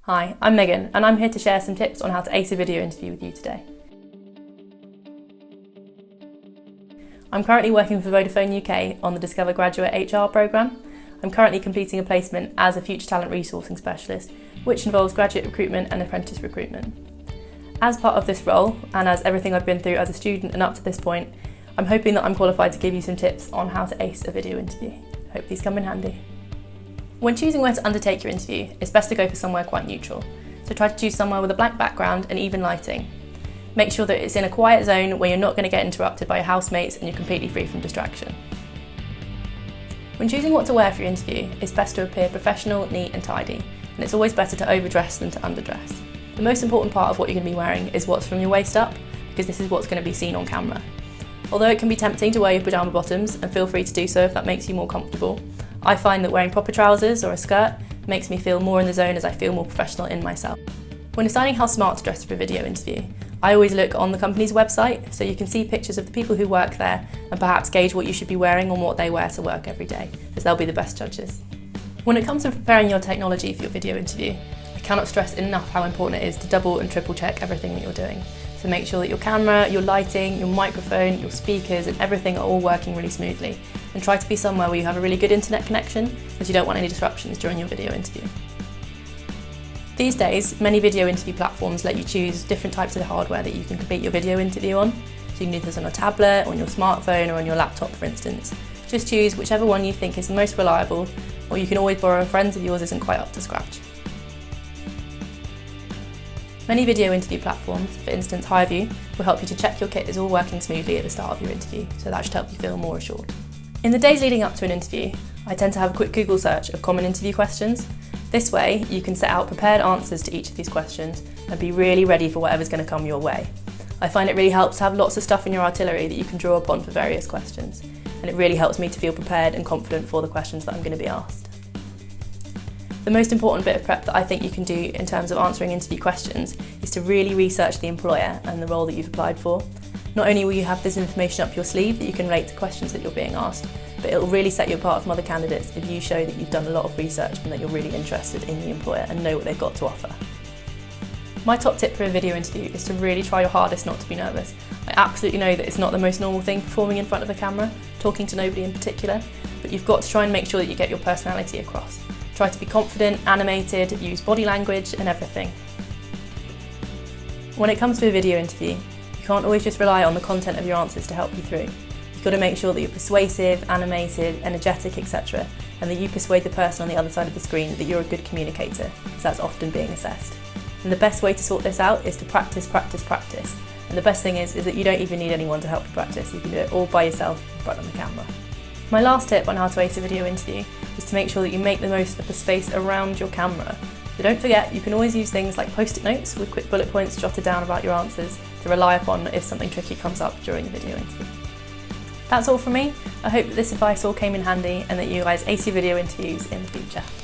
Hi, I'm Megan and I'm here to share some tips on how to ace a video interview with you today. I'm currently working for Vodafone UK on the Discover Graduate HR programme. I'm currently completing a placement as a Future Talent Resourcing Specialist, which involves graduate recruitment and apprentice recruitment. As part of this role, and as everything I've been through as a student and up to this point, I'm hoping that I'm qualified to give you some tips on how to ace a video interview. Hope these come in handy. When choosing where to undertake your interview, it's best to go for somewhere quite neutral. So try to choose somewhere with a blank background and even lighting. Make sure that it's in a quiet zone where you're not going to get interrupted by your housemates and you're completely free from distraction. When choosing what to wear for your interview, it's best to appear professional, neat and tidy, and it's always better to overdress than to underdress. The most important part of what you're going to be wearing is what's from your waist up, because this is what's going to be seen on camera. Although it can be tempting to wear your pyjama bottoms, and feel free to do so if that makes you more comfortable, I find that wearing proper trousers or a skirt makes me feel more in the zone as I feel more professional in myself. When deciding how smart to dress for a video interview, I always look on the company's website so you can see pictures of the people who work there and perhaps gauge what you should be wearing and what they wear to work every day, as they'll be the best judges. When it comes to preparing your technology for your video interview, I cannot stress enough how important it is to double and triple check everything that you're doing. So make sure that your camera, your lighting, your microphone, your speakers and everything are all working really smoothly. And try to be somewhere where you have a really good internet connection, as you don't want any disruptions during your video interview. These days, many video interview platforms let you choose different types of hardware that you can complete your video interview on. So you can do this on a tablet, on your smartphone or on your laptop for instance. Just choose whichever one you think is the most reliable, or you can always borrow a friend's if yours isn't quite up to scratch. Many video interview platforms, for instance HiView, will help you to check your kit is all working smoothly at the start of your interview, so that should help you feel more assured. In the days leading up to an interview, I tend to have a quick Google search of common interview questions. This way, you can set out prepared answers to each of these questions and be really ready for whatever's going to come your way. I find it really helps to have lots of stuff in your artillery that you can draw upon for various questions, and it really helps me to feel prepared and confident for the questions that I'm going to be asked. The most important bit of prep that I think you can do in terms of answering interview questions is to really research the employer and the role that you've applied for. Not only will you have this information up your sleeve that you can relate to questions that you're being asked, but it'll really set you apart from other candidates if you show that you've done a lot of research and that you're really interested in the employer and know what they've got to offer. My top tip for a video interview is to really try your hardest not to be nervous. I absolutely know that it's not the most normal thing performing in front of a camera, talking to nobody in particular, but you've got to try and make sure that you get your personality across. Try to be confident, animated, use body language and everything. When it comes to a video interview, you can't always just rely on the content of your answers to help you through. You've got to make sure that you're persuasive, animated, energetic, etc. and that you persuade the person on the other side of the screen that you're a good communicator, as that's often being assessed. And the best way to sort this out is to practice, practice, practice. And the best thing is that you don't even need anyone to help you practice. You can do it all by yourself in front of the camera. My last tip on how to ace a video interview is to make sure that you make the most of the space around your camera. So don't forget, you can always use things like post-it notes with quick bullet points jotted down about your answers to rely upon if something tricky comes up during the video interview. That's all from me. I hope that this advice all came in handy and that you guys ace your video interviews in the future.